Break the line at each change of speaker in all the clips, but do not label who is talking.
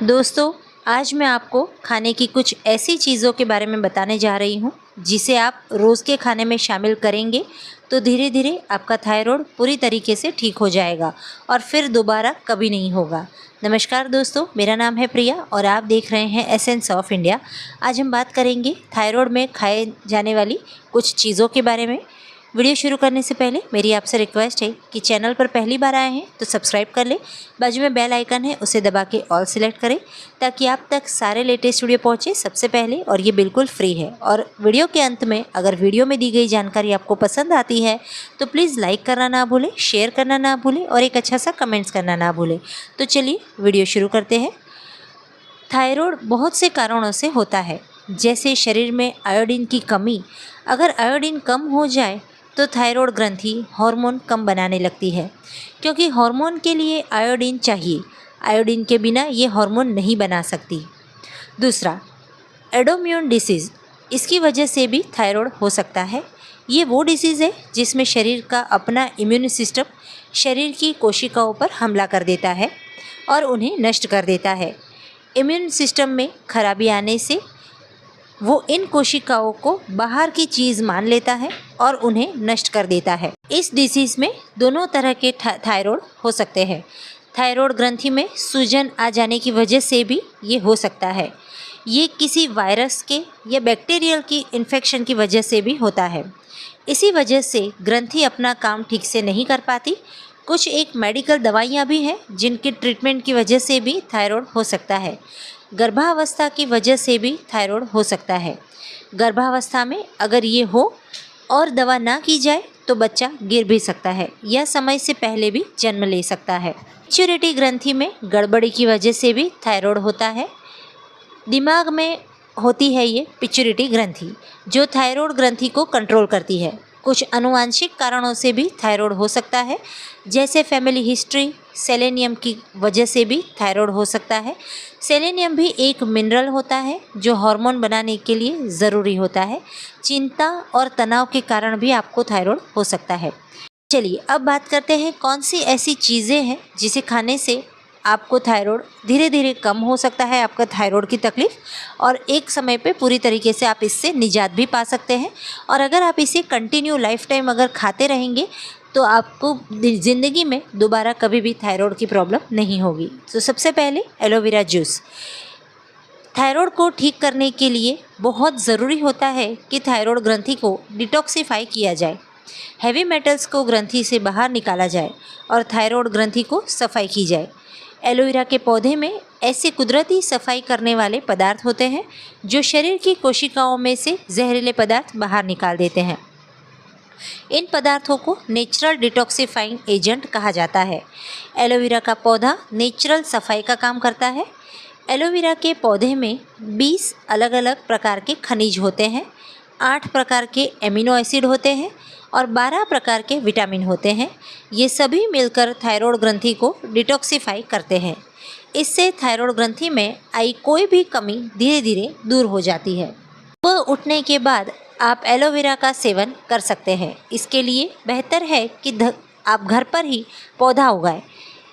दोस्तों, आज मैं आपको खाने की कुछ ऐसी चीज़ों के बारे में बताने जा रही हूँ जिसे आप रोज़ के खाने में शामिल करेंगे तो धीरे धीरे आपका थायराइड पूरी तरीके से ठीक हो जाएगा और फिर दोबारा कभी नहीं होगा। नमस्कार दोस्तों, मेरा नाम है प्रिया और आप देख रहे हैं एसेंस ऑफ इंडिया। आज हम बात करेंगे थायराइड में खाए जाने वाली कुछ चीज़ों के बारे में। वीडियो शुरू करने से पहले मेरी आपसे रिक्वेस्ट है कि चैनल पर पहली बार आए हैं तो सब्सक्राइब कर लें। बाजू में बेल आइकन है, उसे दबा के ऑल सिलेक्ट करें ताकि आप तक सारे लेटेस्ट वीडियो पहुंचे सबसे पहले, और ये बिल्कुल फ्री है। और वीडियो के अंत में अगर वीडियो में दी गई जानकारी आपको पसंद आती है तो प्लीज़ लाइक करना ना भूलें, शेयर करना ना भूलें और एक अच्छा सा कमेंट्स करना ना भूलें। तो चलिए वीडियो शुरू करते हैं। थायराइड बहुत से कारणों से होता है, जैसे शरीर में आयोडीन की कमी। अगर आयोडीन कम हो जाए तो थायराइड ग्रंथि हार्मोन कम बनाने लगती है, क्योंकि हार्मोन के लिए आयोडीन चाहिए। आयोडीन के बिना ये हार्मोन नहीं बना सकती। दूसरा, एडोम्यून डिसीज़, इसकी वजह से भी थायराइड हो सकता है। ये वो डिसीज़ है जिसमें शरीर का अपना इम्यून सिस्टम शरीर की कोशिकाओं पर हमला कर देता है और उन्हें नष्ट कर देता है। इम्यून सिस्टम में खराबी आने से वो इन कोशिकाओं को बाहर की चीज़ मान लेता है और उन्हें नष्ट कर देता है। इस डिसीज़ में दोनों तरह के थायराइड हो सकते हैं। थायराइड ग्रंथि में सूजन आ जाने की वजह से भी ये हो सकता है। ये किसी वायरस के या बैक्टीरियल की इन्फेक्शन की वजह से भी होता है। इसी वजह से ग्रंथि अपना काम ठीक से नहीं कर पाती। कुछ एक मेडिकल दवाइयाँ भी हैं जिनकी ट्रीटमेंट की वजह से भी थायराइड हो सकता है। गर्भावस्था की वजह से भी थायराइड हो सकता है। गर्भावस्था में अगर ये हो और दवा ना की जाए तो बच्चा गिर भी सकता है या समय से पहले भी जन्म ले सकता है। पिट्यूटरी ग्रंथि में गड़बड़ी की वजह से भी थायराइड होता है। दिमाग में होती है ये पिट्यूटरी ग्रंथि, जो थायराइड ग्रंथि को कंट्रोल करती है। कुछ आनुवंशिक कारणों से भी थायराइड हो सकता है, जैसे फैमिली हिस्ट्री। सेलेनियम की वजह से भी थायराइड हो सकता है। सेलेनियम भी एक मिनरल होता है जो हार्मोन बनाने के लिए ज़रूरी होता है। चिंता और तनाव के कारण भी आपको थायराइड हो सकता है। चलिए अब बात करते हैं कौन सी ऐसी चीज़ें हैं जिसे खाने से आपको थायराइड धीरे धीरे कम हो सकता है, आपका थायराइड की तकलीफ़, और एक समय पे पूरी तरीके से आप इससे निजात भी पा सकते हैं। और अगर आप इसे कंटिन्यू लाइफ टाइम अगर खाते रहेंगे तो आपको ज़िंदगी में दोबारा कभी भी थायराइड की प्रॉब्लम नहीं होगी। तो सबसे पहले एलोवेरा जूस। थायराइड को ठीक करने के लिए बहुत ज़रूरी होता है कि थायराइड ग्रंथि को डिटॉक्सिफाई किया जाए, हैवी मेटल्स को ग्रंथि से बाहर निकाला जाए और थायराइड ग्रंथि को सफाई की जाए। एलोवेरा के पौधे में ऐसे कुदरती सफाई करने वाले पदार्थ होते हैं जो शरीर की कोशिकाओं में से जहरीले पदार्थ बाहर निकाल देते हैं। इन पदार्थों को नेचुरल डिटॉक्सिफाइंग एजेंट कहा जाता है। एलोवेरा का पौधा नेचुरल सफाई का काम करता है। एलोवेरा के पौधे में 20 अलग अलग प्रकार के खनिज होते हैं, 8 प्रकार के एमिनो एसिड होते हैं और 12 प्रकार के विटामिन होते हैं। ये सभी मिलकर थायराइड ग्रंथि को डिटॉक्सिफाई करते हैं। इससे थायराइड ग्रंथि में आई कोई भी कमी धीरे धीरे दूर हो जाती है। सुबह उठने के बाद आप एलोवेरा का सेवन कर सकते हैं। इसके लिए बेहतर है कि आप घर पर ही पौधा उगाएं।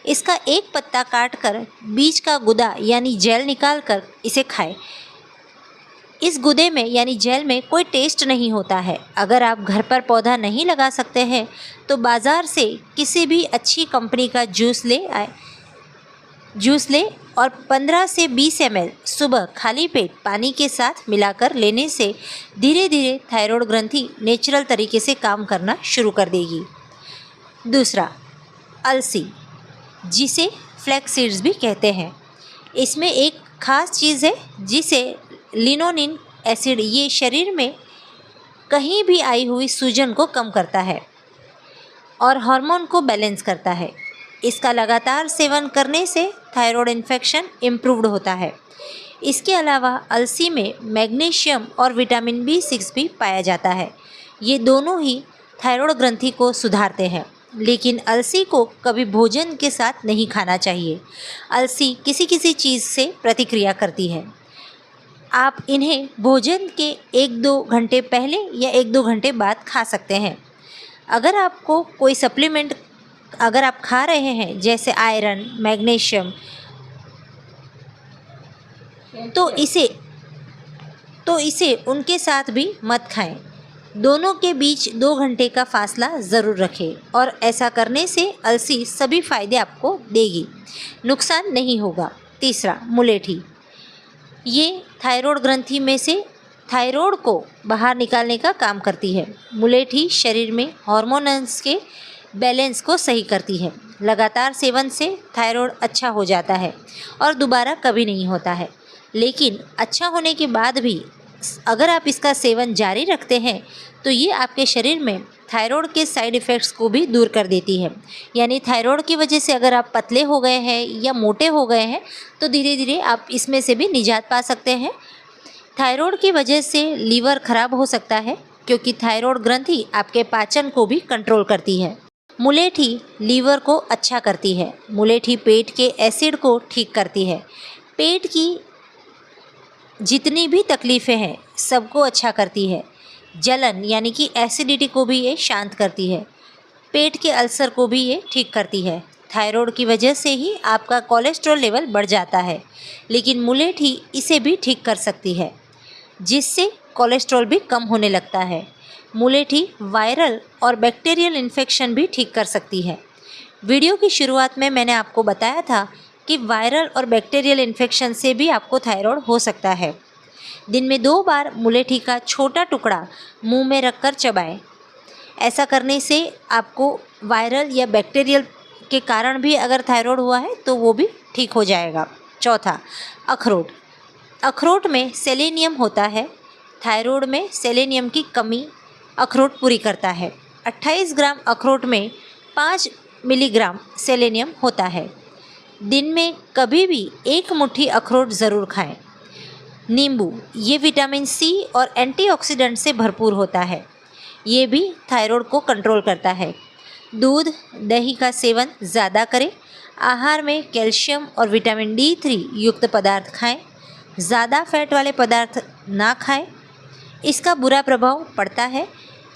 इसका एक पत्ता काटकर बीज का गुदा यानी जेल निकाल कर इसे खाएं। इस गुदे में यानी जेल में कोई टेस्ट नहीं होता है। अगर आप घर पर पौधा नहीं लगा सकते हैं तो बाज़ार से किसी भी अच्छी कंपनी का जूस ले और 15 से 20 ml सुबह खाली पेट पानी के साथ मिलाकर लेने से धीरे धीरे थायराइड ग्रंथि नेचुरल तरीके से काम करना शुरू कर देगी। दूसरा, अलसी, जिसे फ्लैक्स सीड्स भी कहते हैं। इसमें एक ख़ास चीज़ है जिसे लिनोनिन एसिड, ये शरीर में कहीं भी आई हुई सूजन को कम करता है और हार्मोन को बैलेंस करता है। इसका लगातार सेवन करने से थायराइड इन्फेक्शन इम्प्रूव्ड होता है। इसके अलावा अलसी में मैग्नीशियम और विटामिन B6 भी पाया जाता है। ये दोनों ही थायराइड ग्रंथि को सुधारते हैं। लेकिन अलसी को कभी भोजन के साथ नहीं खाना चाहिए। अलसी किसी किसी चीज़ से प्रतिक्रिया करती है। आप इन्हें भोजन के 1-2 घंटे पहले या 1-2 घंटे बाद खा सकते हैं। अगर आपको कोई सप्लीमेंट अगर आप खा रहे हैं, जैसे आयरन, मैग्नीशियम तो इसे उनके साथ भी मत खाएं। दोनों के बीच 2 घंटे का फासला ज़रूर रखें और ऐसा करने से अलसी सभी फायदे आपको देगी, नुकसान नहीं होगा। तीसरा, मुलेठी। ये थायराइड ग्रंथि में से थायराइड को बाहर निकालने का काम करती है। मुलेठी शरीर में हार्मोन्स के बैलेंस को सही करती है। लगातार सेवन से थायराइड अच्छा हो जाता है और दोबारा कभी नहीं होता है। लेकिन अच्छा होने के बाद भी अगर आप इसका सेवन जारी रखते हैं तो ये आपके शरीर में थायराइड के साइड इफ़ेक्ट्स को भी दूर कर देती है। यानी थायराइड की वजह से अगर आप पतले हो गए हैं या मोटे हो गए हैं तो धीरे धीरे आप इसमें से भी निजात पा सकते हैं। थायराइड की वजह से लीवर खराब हो सकता है क्योंकि थायराइड ग्रंथि आपके पाचन को भी कंट्रोल करती है। मुलेठी लीवर को अच्छा करती है। मुलेठी पेट के एसिड को ठीक करती है। पेट की जितनी भी तकलीफ़ें हैं सबको अच्छा करती है। जलन यानी कि एसिडिटी को भी ये शांत करती है। पेट के अल्सर को भी ये ठीक करती है। थायराइड की वजह से ही आपका कोलेस्ट्रॉल लेवल बढ़ जाता है, लेकिन मुलेठी इसे भी ठीक कर सकती है, जिससे कोलेस्ट्रॉल भी कम होने लगता है। मुलेठी वायरल और बैक्टीरियल इन्फेक्शन भी ठीक कर सकती है। वीडियो की शुरुआत में मैंने आपको बताया था कि वायरल और बैक्टीरियल इन्फेक्शन से भी आपको थायराइड हो सकता है। दिन में 2 बार मुलेठी का छोटा टुकड़ा मुंह में रखकर चबाएं। ऐसा करने से आपको वायरल या बैक्टीरियल के कारण भी अगर थायराइड हुआ है तो वो भी ठीक हो जाएगा। चौथा, अखरोट। अखरोट में सेलेनियम होता है। थायराइड में सेलेनियम की कमी अखरोट पूरी करता है। 28 ग्राम अखरोट में 5 मिलीग्राम सेलेनियम होता है। दिन में कभी भी 1 मुट्ठी अखरोट ज़रूर खाएं। नींबू, ये विटामिन सी और एंटीऑक्सीडेंट से भरपूर होता है। ये भी थायराइड को कंट्रोल करता है। दूध, दही का सेवन ज़्यादा करें। आहार में कैल्शियम और विटामिन D3 युक्त पदार्थ खाएं। ज़्यादा फैट वाले पदार्थ ना खाएं, इसका बुरा प्रभाव पड़ता है।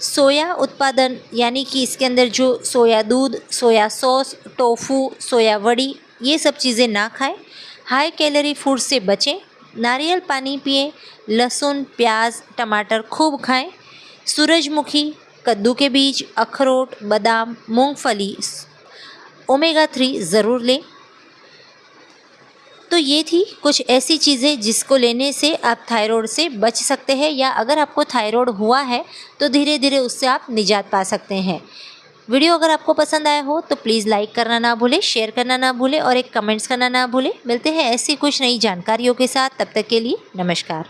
सोया उत्पादन यानी कि इसके अंदर जो सोया दूध, सोया सॉस, टोफू, सोया वड़ी, ये सब चीज़ें ना खाएं। हाई कैलोरी फूड से बचें। नारियल पानी पिएं। लहसुन, प्याज, टमाटर खूब खाएं। सूरजमुखी, कद्दू के बीज, अखरोट, बादाम, मूंगफली, ओमेगा 3 ज़रूर लें। तो ये थी कुछ ऐसी चीज़ें जिसको लेने से आप थायराइड से बच सकते हैं, या अगर आपको थायराइड हुआ है तो धीरे धीरे उससे आप निजात पा सकते हैं। वीडियो अगर आपको पसंद आया हो तो प्लीज़ लाइक करना ना भूलें, शेयर करना ना भूलें और एक कमेंट्स करना ना भूलें। मिलते हैं ऐसी कुछ नई जानकारियों के साथ, तब तक के लिए नमस्कार।